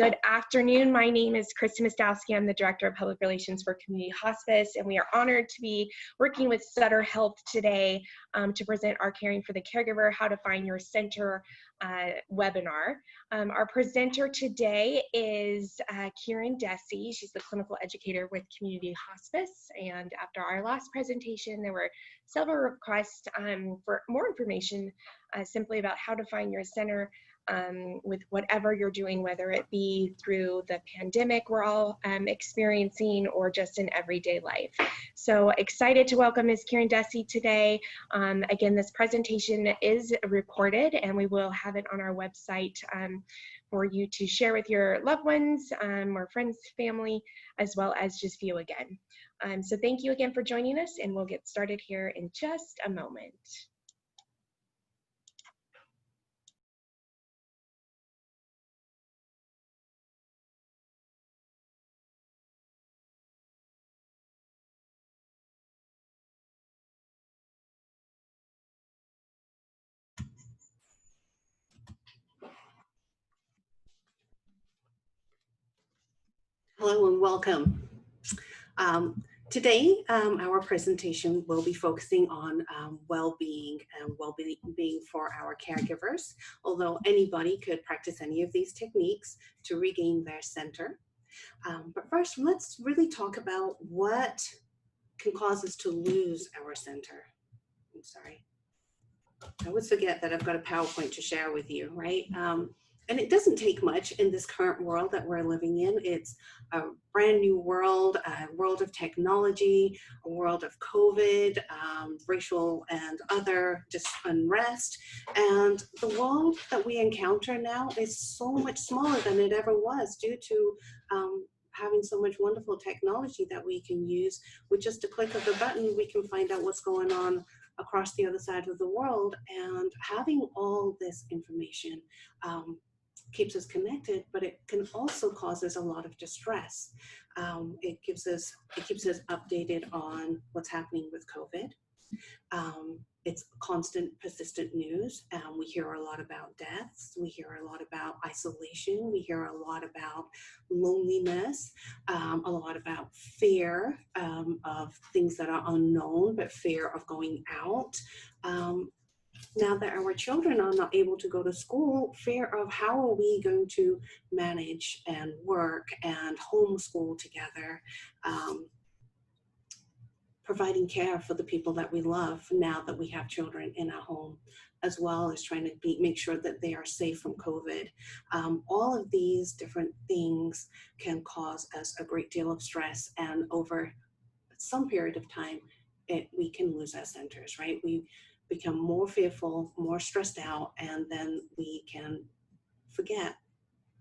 Good afternoon. My name is Krista Mostowski. I'm the Director of Public Relations for Community Hospice, and we are honored to be working with Sutter Health today to present our Caring for the Caregiver, How to Find Your Center webinar. Our presenter today is Karen Dessy. She's the clinical educator with Community Hospice, and after our last presentation, there were several requests for more information simply about how to find your center with whatever you're doing, whether it be through the pandemic we're all experiencing or just in everyday life. So excited to welcome Ms. Karen Dessy today. Again, this presentation is recorded and we will have it on our website for you to share with your loved ones or friends, family, as well as just view again. So thank you again for joining us, and we'll get started here in just a moment. Hello and welcome. Today, our presentation will be focusing on well-being and well-being for our caregivers, although anybody could practice any of these techniques to regain their center. But first, let's really talk about what can cause us to lose our center. I'm sorry. I always forget that I've got a PowerPoint to share with you, right? And it doesn't take much in this current world that we're living in. It's a brand new world, a world of technology, a world of COVID, racial and other just unrest. And the world that we encounter now is so much smaller than it ever was due to having so much wonderful technology that we can use. With just a click of the button, we can find out what's going on across the other side of the world. And having all this information keeps us connected, but it can also cause us a lot of distress. It keeps us updated on what's happening with COVID. It's constant, persistent news. We hear a lot about deaths. We hear a lot about isolation. We hear a lot about loneliness, a lot about fear of things that are unknown, but fear of going out. Now that our children are not able to go to school, fear of how are we going to manage and work and homeschool together, providing care for the people that we love now that we have children in our home, as well as trying to make sure that they are safe from COVID. All of these different things can cause us a great deal of stress, and over some period of time, we can lose our centers, right? We become more fearful, more stressed out, and then we can forget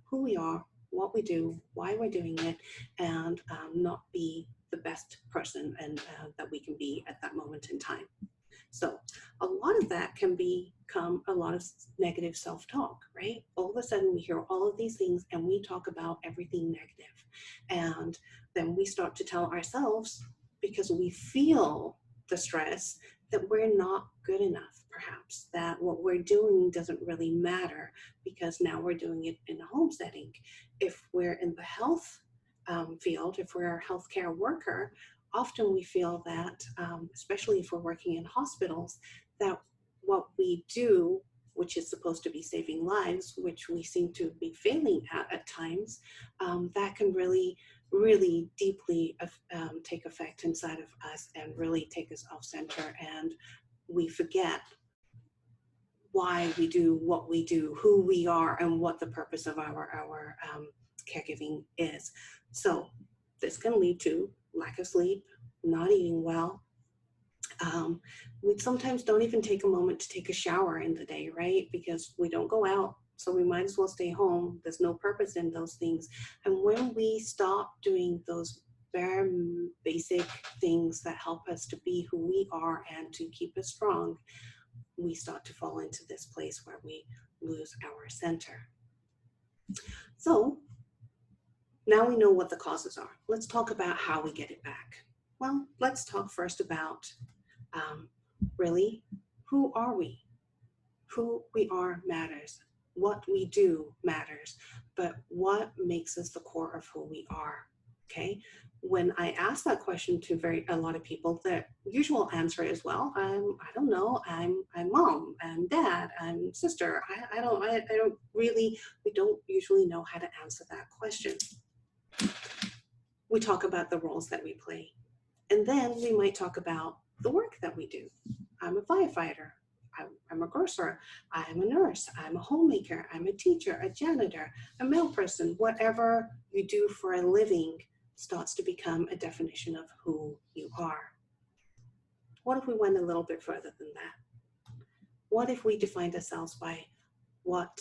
who we are, what we do, why we're doing it, and not be the best person and that we can be at that moment in time. So a lot of that can become a lot of negative self-talk, right? All of a sudden we hear all of these things and we talk about everything negative. And then we start to tell ourselves, because we feel the stress, that we're not good enough, perhaps, that what we're doing doesn't really matter because now we're doing it in a home setting. If we're in the health field, if we're a healthcare worker, often we feel that, especially if we're working in hospitals, that what we do, which is supposed to be saving lives, which we seem to be failing at times, that can really deeply take effect inside of us and really take us off center, and we forget why we do what we do, who we are, and what the purpose of our caregiving is. So this can lead to lack of sleep, not eating well. We sometimes don't even take a moment to take a shower in the day, right? Because we don't go out, so we might as well stay home. There's no purpose in those things. And when we stop doing those bare basic things that help us to be who we are and to keep us strong, we start to fall into this place where we lose our center. So now we know what the causes are. Let's talk about how we get it back. Well, let's talk first about really, who are we? Who we are matters. what we do matters, but what makes us the core of who we are, okay? When I ask that question to a lot of people, the usual answer is, well, I don't know, I'm mom, I'm dad, I'm sister. I don't really, we don't usually know how to answer that question. We talk about the roles that we play. And then we might talk about the work that we do. I'm a firefighter. I'm a grocer. I'm a nurse. I'm a homemaker. I'm a teacher, a janitor, a mail person. Whatever you do for a living starts to become a definition of who you are. What if we went a little bit further than that? What if we defined ourselves by what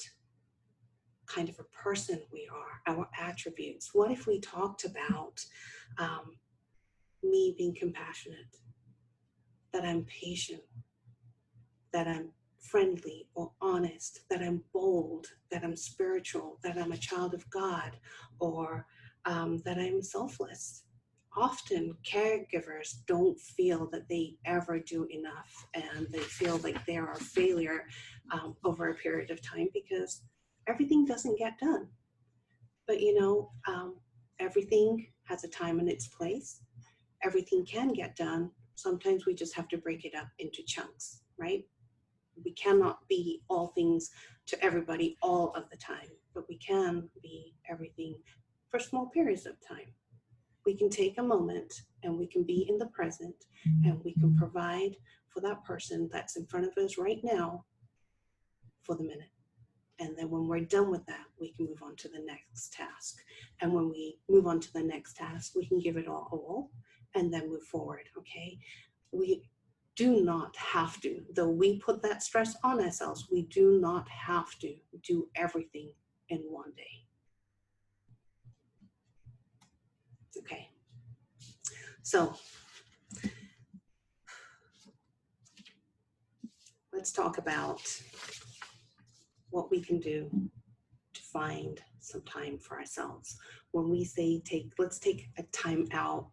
kind of a person we are, our attributes? What if we talked about me being compassionate, that I'm patient, that I'm friendly or honest, that I'm bold, that I'm spiritual, that I'm a child of God, or that I'm selfless? Often caregivers don't feel that they ever do enough, and they feel like they are a failure over a period of time because everything doesn't get done. But everything has a time and its place. Everything can get done. Sometimes we just have to break it up into chunks, right? We cannot be all things to everybody all of the time, but we can be everything for small periods of time. We can take a moment and we can be in the present, and we can provide for that person that's in front of us right now for the minute. And then when we're done with that, we can move on to the next task. And when we move on to the next task, we can give it all and then move forward, okay? We do not have to, though we put that stress on ourselves, we do not have to do everything in one day. Okay, so let's talk about what we can do to find some time for ourselves. When we say let's take a time out,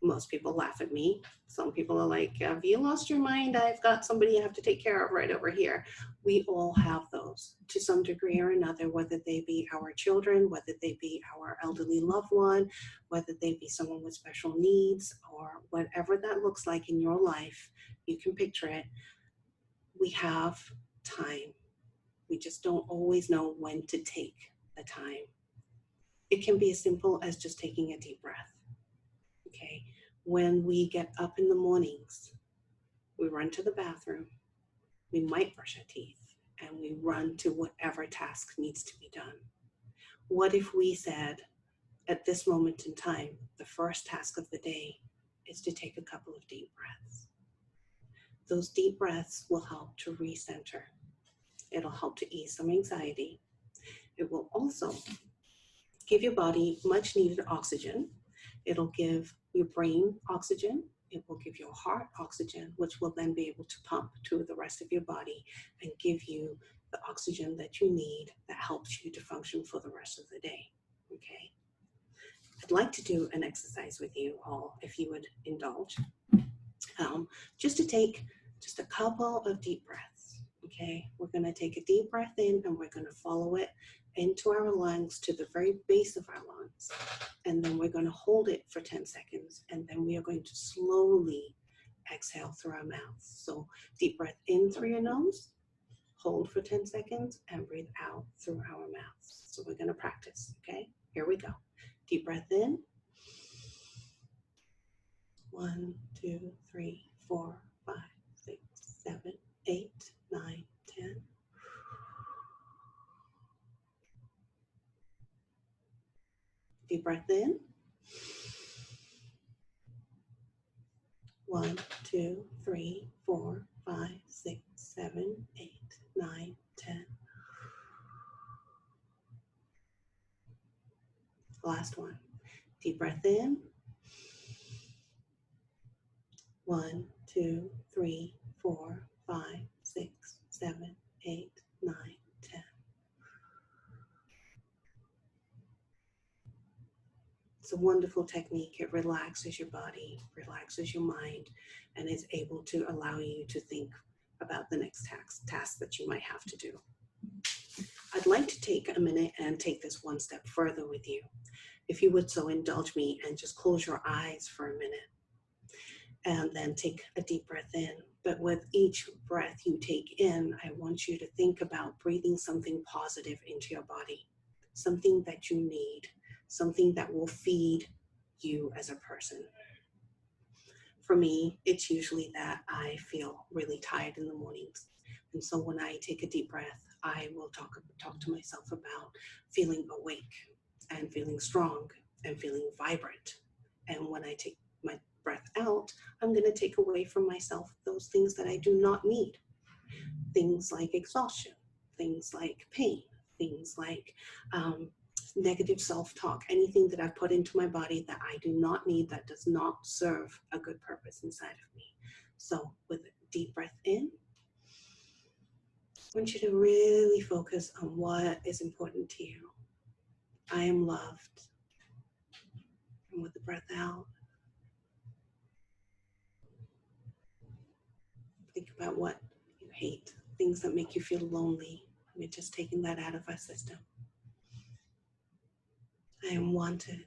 most people laugh at me. Some people are like, have you lost your mind? I've got somebody I have to take care of right over here. We all have those to some degree or another, whether they be our children, whether they be our elderly loved one, whether they be someone with special needs, or whatever that looks like in your life. You can picture it. We have time. We just don't always know when to take the time. It can be as simple as just taking a deep breath. Okay, when we get up in the mornings, we run to the bathroom, we might brush our teeth, and we run to whatever task needs to be done. What if we said, at this moment in time, the first task of the day is to take a couple of deep breaths? Those deep breaths will help to recenter. It'll help to ease some anxiety. It will also give your body much needed oxygen. It'll give your brain oxygen. It will give your heart oxygen, which will then be able to pump to the rest of your body and give you the oxygen that you need that helps you to function for the rest of the day. Okay. I'd like to do an exercise with you all, if you would indulge, just to take just a couple of deep breaths. Okay. We're going to take a deep breath in, and we're going to follow it into our lungs to the very base of our lungs. And then we're going to hold it for 10 seconds. And then we are going to slowly exhale through our mouths. So deep breath in through your nose, hold for 10 seconds, and breathe out through our mouths. So we're going to practice. Okay, here we go. Deep breath in. 1, 2, 3, 4, 5, 6, 7, 8, 9, 10. Deep breath in. 1, 2, 3, 4, 5, 6, 7, 8, 9, 10. Last one. Deep breath in. 1, 2, 3, 4, 5, 6, 7, 8, 9, 10. It's a wonderful technique. It relaxes your body, relaxes your mind, and is able to allow you to think about the next task that you might have to do. I'd like to take a minute and take this one step further with you. If you would so indulge me and just close your eyes for a minute and then take a deep breath in. But with each breath you take in, I want you to think about breathing something positive into your body, something that you need, something that will feed you as a person. For me, it's usually that I feel really tired in the mornings. And so when I take a deep breath, I will talk to myself about feeling awake and feeling strong and feeling vibrant. And when I take my breath out, I'm going to take away from myself those things that I do not need. Things like exhaustion, things like pain, things like negative self-talk, anything that I've put into my body that I do not need, that does not serve a good purpose inside of me. So with a deep breath in, I want you to really focus on what is important to you. I am loved. And with the breath out, think about what you hate, things that make you feel lonely. We're just taking that out of our system. I am wanted.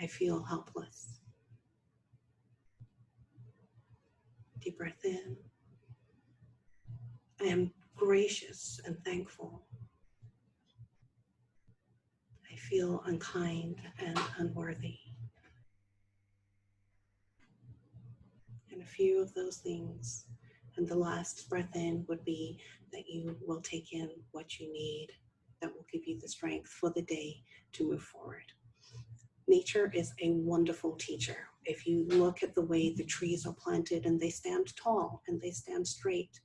I feel helpless. Deep breath in. I am gracious and thankful. I feel unkind and unworthy. And a few of those things. And the last breath in would be that you will take in what you need that will give you the strength for the day to move forward. Nature is a wonderful teacher. If you look at the way the trees are planted and they stand tall and they stand straight,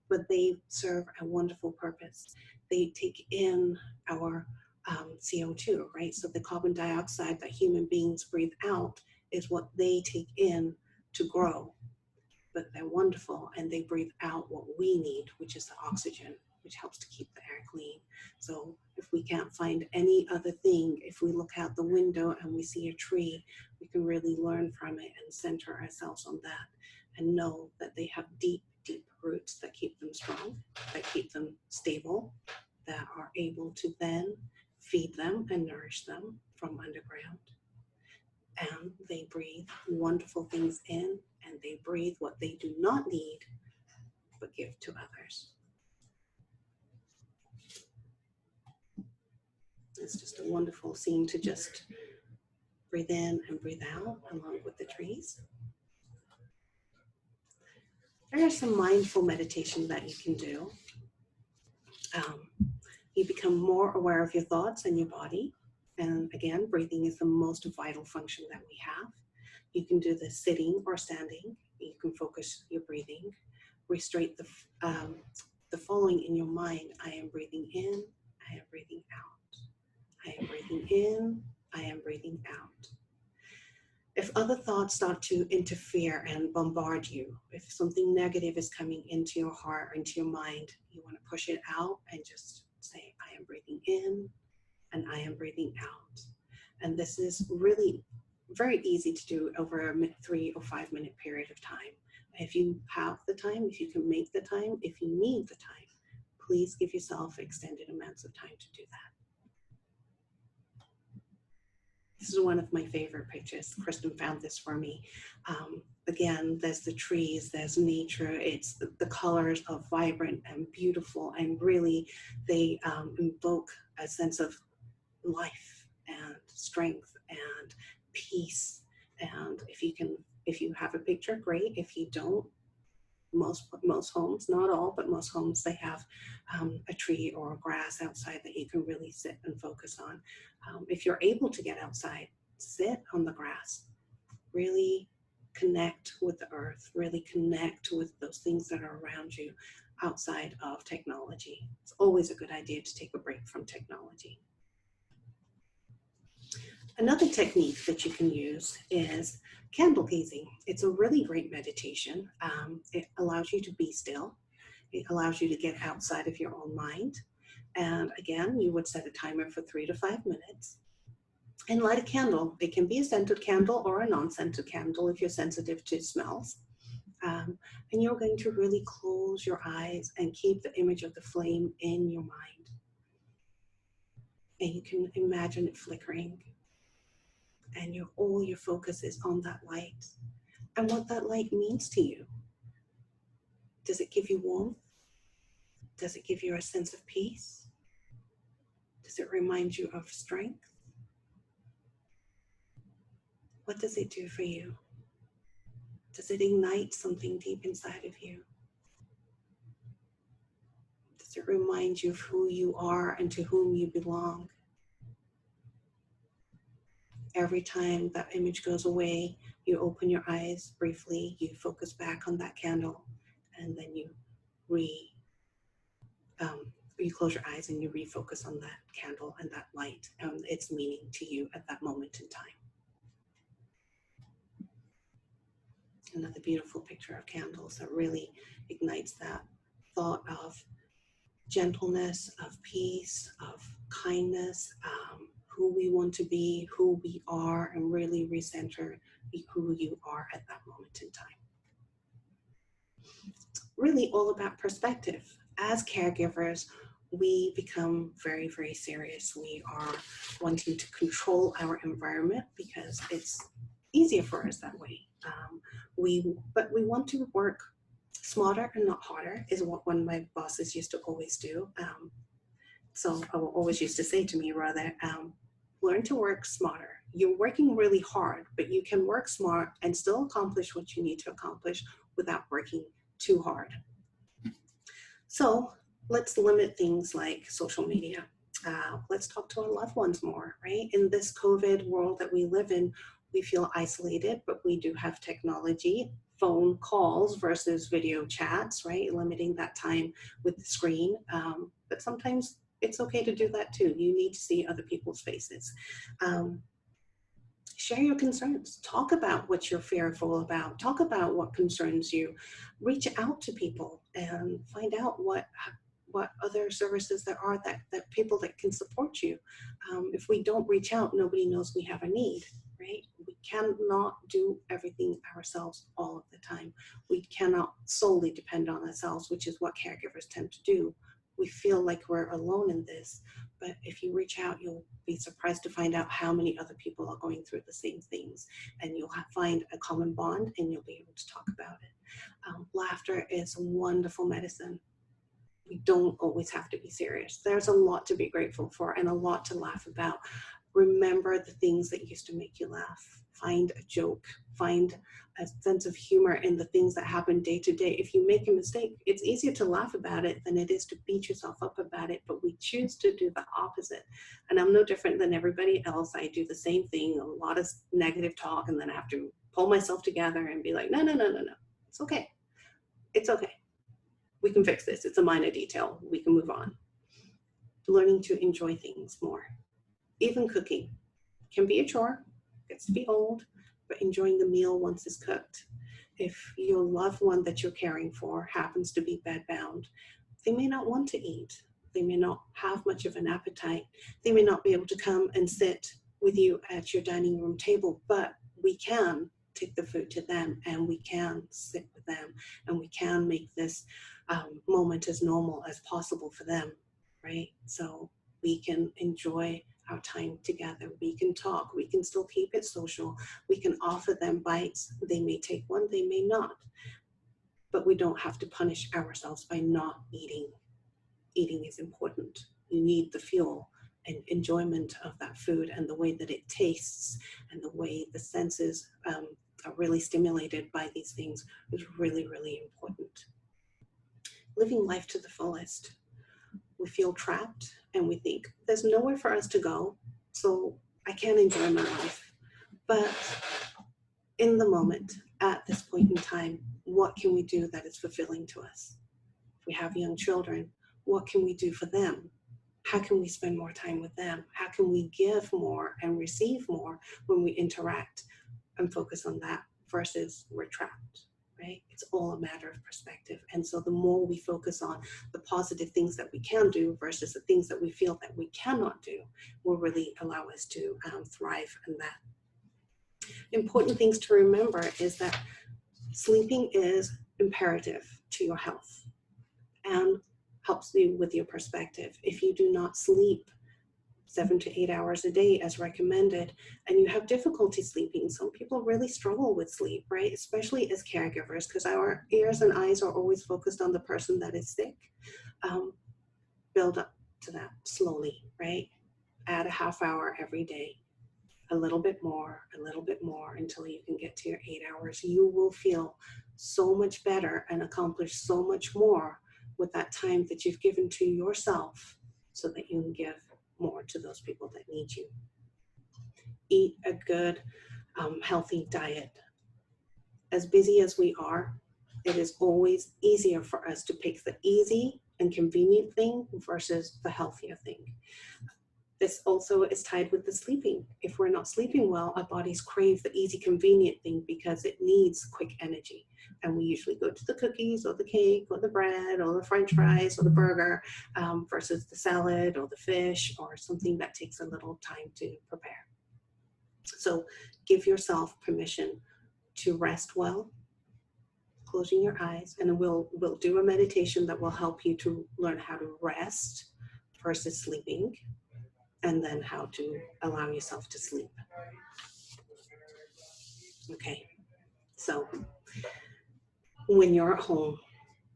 but they serve a wonderful purpose. They take in our CO2, right? So the carbon dioxide that human beings breathe out is what they take in to grow. But they're wonderful, and they breathe out what we need, which is the oxygen, which helps to keep the air clean. So if we can't find any other thing, if we look out the window and we see a tree, we can really learn from it and center ourselves on that and know that they have deep, deep roots that keep them strong, that keep them stable, that are able to then feed them and nourish them from underground. And they breathe wonderful things in, and they breathe what they do not need, but give to others. It's just a wonderful scene to just breathe in and breathe out along with the trees. There is some mindful meditation that you can do. You become more aware of your thoughts and your body. And again, breathing is the most vital function that we have. You can do this sitting or standing. You can focus your breathing. Restrict the following in your mind. I am breathing in, I am breathing out. I am breathing in, I am breathing out. If other thoughts start to interfere and bombard you, if something negative is coming into your heart or into your mind, you want to push it out and just say, I am breathing in and I am breathing out. And this is really very easy to do over a 3 or 5 minute period of time. If you have the time, if you can make the time, if you need the time, please give yourself extended amounts of time to do that. This is one of my favorite pictures. Kristen found this for me. Again, there's the trees, there's nature. It's the colors are vibrant and beautiful, and really they invoke a sense of life and strength and peace. And if you have a picture, great. If you don't, most homes, not all, but most homes, they have a tree or a grass outside that you can really sit and focus on. If you're able to get outside, sit on the grass. Really connect with the earth, really connect with those things that are around you outside of technology. It's always a good idea to take a break from technology. Another technique that you can use is candle gazing. It's a really great meditation. It allows you to be still. It allows you to get outside of your own mind. And again, you would set a timer for 3 to 5 minutes and light a candle. It can be a scented candle or a non-scented candle if you're sensitive to smells. And you're going to really close your eyes and keep the image of the flame in your mind. And you can imagine it flickering. And all your focus is on that light and what that light means to you. Does it give you warmth? Does it give you a sense of peace? Does it remind you of strength? What does it do for you? Does it ignite something deep inside of you? Does it remind you of who you are and to whom you belong? Every time that image goes away, you open your eyes briefly, you focus back on that candle, and then you close your eyes and you refocus on that candle and that light and its meaning to you at that moment in time. Another beautiful picture of candles that really ignites that thought of gentleness, of peace, of kindness, who we want to be, who we are, and really recenter who you are at that moment in time. Really all about perspective. As caregivers, we become very, very serious. We are wanting to control our environment because it's easier for us that way. But we want to work smarter and not harder, is what one of my bosses used to always do. So always used to say to me, rather, learn to work smarter. You're working really hard, but you can work smart and still accomplish what you need to accomplish without working too hard. So let's limit things like social media. Let's talk to our loved ones more, right? In this COVID world that we live in, we feel isolated, but we do have technology, phone calls versus video chats, right? Limiting that time with the screen. But sometimes it's okay to do that too. You need to see other people's faces. Share your concerns. Talk about what you're fearful about. Talk about what concerns you. Reach out to people and find out what other services there are that people that can support you. If we don't reach out, nobody knows we have a need, right? We cannot do everything ourselves all of the time. We cannot solely depend on ourselves, which is what caregivers tend to do. We feel like we're alone in this, but if you reach out, you'll be surprised to find out how many other people are going through the same things, and you'll find a common bond and you'll be able to talk about it. Laughter is wonderful medicine. We don't always have to be serious. There's a lot to be grateful for and a lot to laugh about. Remember the things that used to make you laugh. Find a joke. Find a sense of humor in the things that happen day to day. If you make a mistake, it's easier to laugh about it than it is to beat yourself up about it, but we choose to do the opposite. And I'm no different than everybody else. I do the same thing, a lot of negative talk, and then I have to pull myself together and be like, no. It's okay. It's okay. We can fix this. It's a minor detail. We can move on. Learning to enjoy things more. Even cooking can be a chore, gets to be old, but enjoying the meal once it's cooked. If your loved one that you're caring for happens to be bedbound, they may not want to eat. They may not have much of an appetite. They may not be able to come and sit with you at your dining room table, but we can take the food to them and we can sit with them and we can make this moment as normal as possible for them, right? So we can enjoy our time together. We can talk. We can still keep it social. We can offer them bites. They may take one, they may not. But we don't have to punish ourselves by not eating. Eating is important. You need the fuel and enjoyment of that food and the way that it tastes and the way the senses are really stimulated by these things is really, really important. Living life to the fullest. We feel trapped and we think there's nowhere for us to go, so I can't enjoy my life. But in the moment, at this point in time, what can we do that is fulfilling to us? If we have young children, what can we do for them? How can we spend more time with them? How can we give more and receive more when we interact and focus on that versus we're trapped? Right? It's all a matter of perspective. And so the more we focus on the positive things that we can do versus the things that we feel that we cannot do will really allow us to thrive in that. Important things to remember is that sleeping is imperative to your health and helps you with your perspective. If you do not sleep 7 to 8 hours a day as recommended, and you have difficulty sleeping, some people really struggle with sleep, right? Especially as caregivers, because our ears and eyes are always focused on the person that is sick. Build up to that slowly, right? Add a half hour every day, a little bit more until you can get to your 8 hours. You will feel so much better and accomplish so much more with that time that you've given to yourself so that you can give more to those people that need you. Eat a good, healthy diet. As busy as we are, it is always easier for us to pick the easy and convenient thing versus the healthier thing. This also is tied with the sleeping. If we're not sleeping well, our bodies crave the easy, convenient thing because it needs quick energy. And we usually go to the cookies or the cake or the bread or the French fries or the burger versus the salad or the fish or something that takes a little time to prepare. So give yourself permission to rest well, closing your eyes, and we'll do a meditation that will help you to learn how to rest versus sleeping, and then how to allow yourself to sleep. Okay, so when you're at home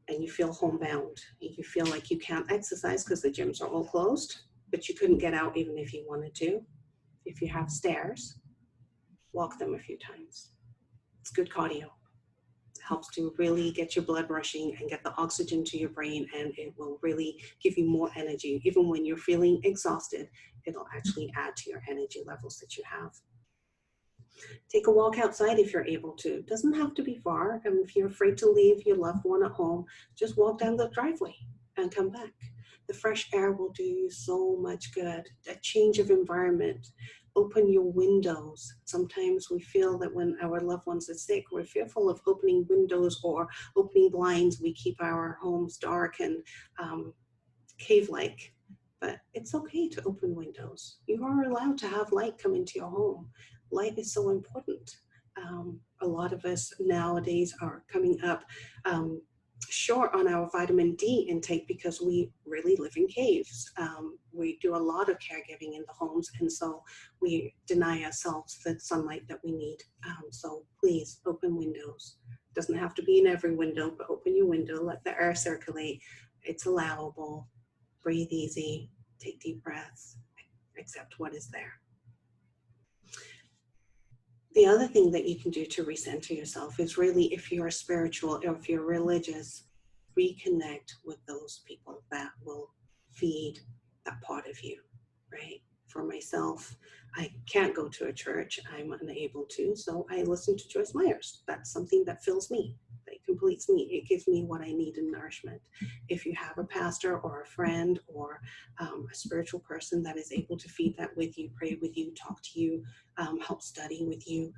and you feel homebound, you feel like you can't exercise because the gyms are all closed, but you couldn't get out even if you wanted to. If you have stairs, walk them a few times. It's good cardio. It helps to really get your blood rushing and get the oxygen to your brain, and it will really give you more energy. Even when you're feeling exhausted, it'll actually add to your energy levels that you have. Take a walk outside if you're able to. It doesn't have to be far. And if you're afraid to leave your loved one at home, just walk down the driveway and come back. The fresh air will do you so much good. A change of environment. Open your windows. Sometimes we feel that when our loved ones are sick, we're fearful of opening windows or opening blinds. We keep our homes dark and cave-like. But it's okay to open windows. You are allowed to have light come into your home. Light is so important. A lot of us nowadays are coming up short on our vitamin D intake because we really live in caves. We do a lot of caregiving in the homes, and so we deny ourselves the sunlight that we need. So please open windows. Doesn't have to be in every window, but open your window, let the air circulate. It's allowable. Breathe easy, take deep breaths, accept what is there. The other thing that you can do to recenter yourself is really, if you're spiritual or if you're religious, reconnect with those people that will feed that part of you, right? For myself, I can't go to a church. I'm unable to, so I listen to Joyce Meyers. That's something that fills me. It completes me. It gives me what I need in nourishment. If you have a pastor or a friend or a spiritual person that is able to feed that with you, pray with you, talk to you, help study with you,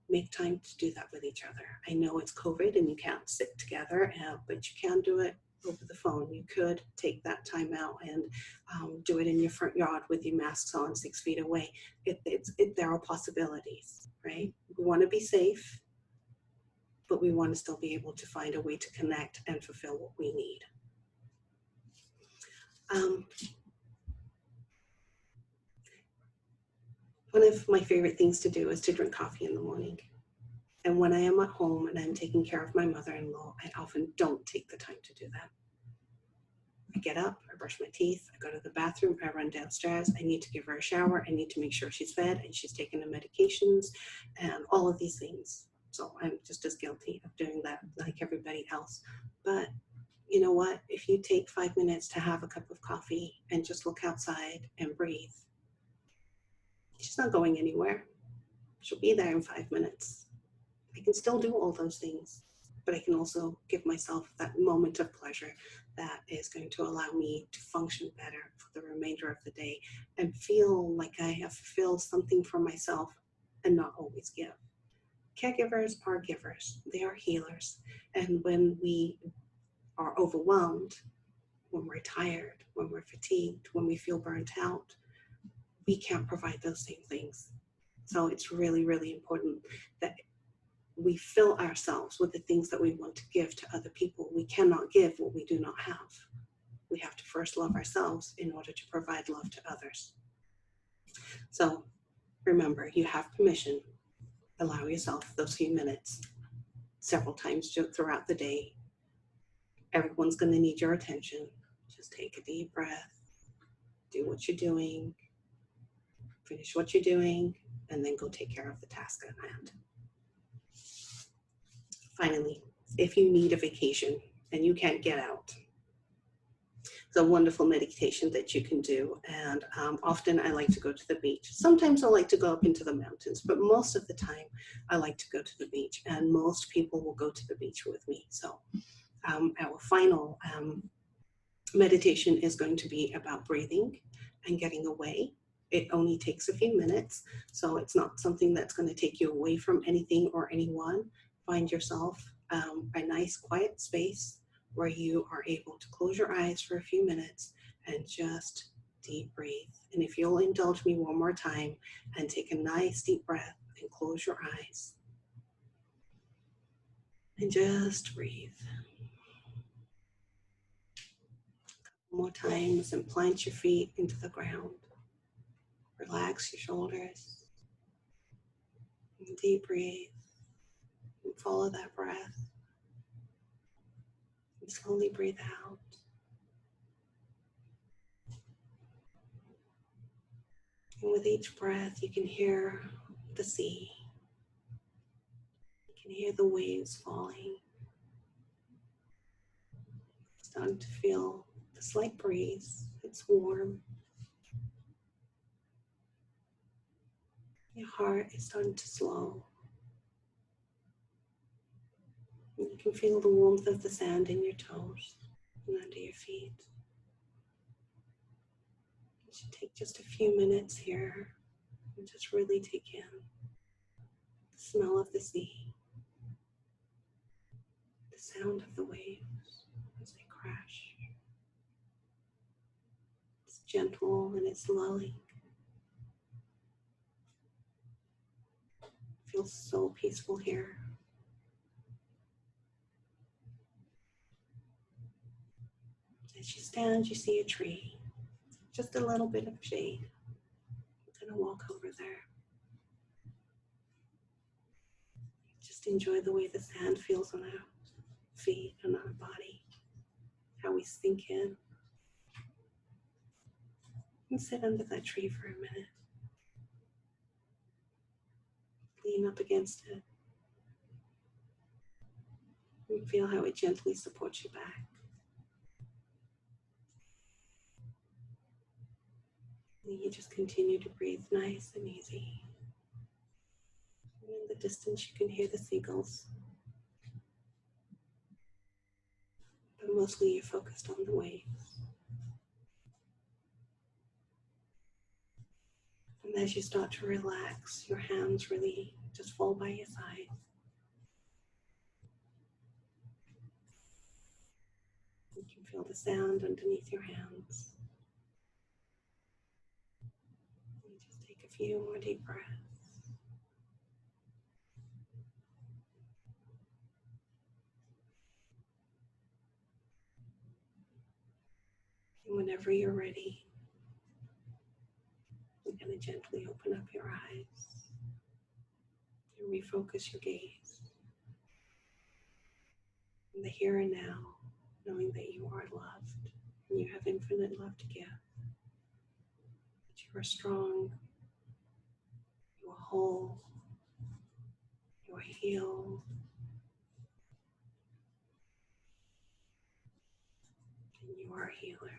make time to do that with each other. I know it's COVID and you can't sit together, but you can do it over the phone. You could take that time out and do it in your front yard with your masks on 6 feet away. There are possibilities, right? We want to be safe, but we want to still be able to find a way to connect and fulfill what we need. One of my favorite things to do is to drink coffee in the morning. And when I am at home and I'm taking care of my mother-in-law, I often don't take the time to do that. I get up, I brush my teeth, I go to the bathroom, I run downstairs, I need to give her a shower, I need to make sure she's fed and she's taking the medications and all of these things. So I'm just as guilty of doing that like everybody else. But you know what? If you take 5 minutes to have a cup of coffee and just look outside and breathe, she's not going anywhere. She'll be there in 5 minutes. I can still do all those things, but I can also give myself that moment of pleasure that is going to allow me to function better for the remainder of the day and feel like I have fulfilled something for myself and not always give. Caregivers are givers. They are healers. And when we are overwhelmed, when we're tired, when we're fatigued, when we feel burnt out, we can't provide those same things. So it's really, really important that we fill ourselves with the things that we want to give to other people. We cannot give what we do not have. We have to first love ourselves in order to provide love to others. So remember, you have permission. Allow yourself those few minutes several times throughout the day. Everyone's going to need your attention. Just take a deep breath, do what you're doing, finish what you're doing, and then go take care of the task at hand. Finally, if you need a vacation and you can't get out, it's a wonderful meditation that you can do. And often I like to go to the beach. Sometimes I like to go up into the mountains, but most of the time I like to go to the beach, and most people will go to the beach with me. So our final meditation is going to be about breathing and getting away. It only takes a few minutes, so it's not something that's going to take you away from anything or anyone. Find yourself a nice quiet space where you are able to close your eyes for a few minutes and just deep breathe. And if you'll indulge me one more time and take a nice deep breath and close your eyes and just breathe. More times, and plant your feet into the ground. Relax your shoulders. And deep breathe. And follow that breath. And slowly breathe out. And with each breath, you can hear the sea. You can hear the waves falling. Starting to feel the slight breeze. It's warm. Your heart is starting to slow. And you can feel the warmth of the sand in your toes and under your feet. You should take just a few minutes here and just really take in the smell of the sea, the sound of the waves as they crash. It's gentle and it's lulling. It feels so peaceful here. As you stand, you see a tree, just a little bit of shade. I'm gonna walk over there. Just enjoy the way the sand feels on our feet and our body, how we sink in. And sit under that tree for a minute. Lean up against it. And feel how it gently supports you back. And you just continue to breathe nice and easy. And in the distance, you can hear the seagulls. But mostly you're focused on the waves. And as you start to relax, your hands really just fall by your side. You can feel the sand underneath your hands. And just take a few more deep breaths. And whenever you're ready, you're going to gently open up your eyes and refocus your gaze in the here and now, knowing that you are loved and you have infinite love to give. That you are strong, you are whole, you are healed, and you are a healer.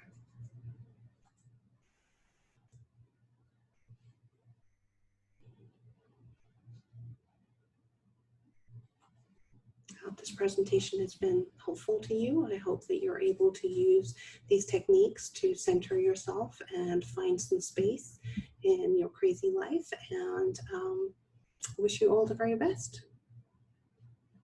I hope this presentation has been helpful to you. I hope that you're able to use these techniques to center yourself and find some space in your crazy life. And wish you all the very best.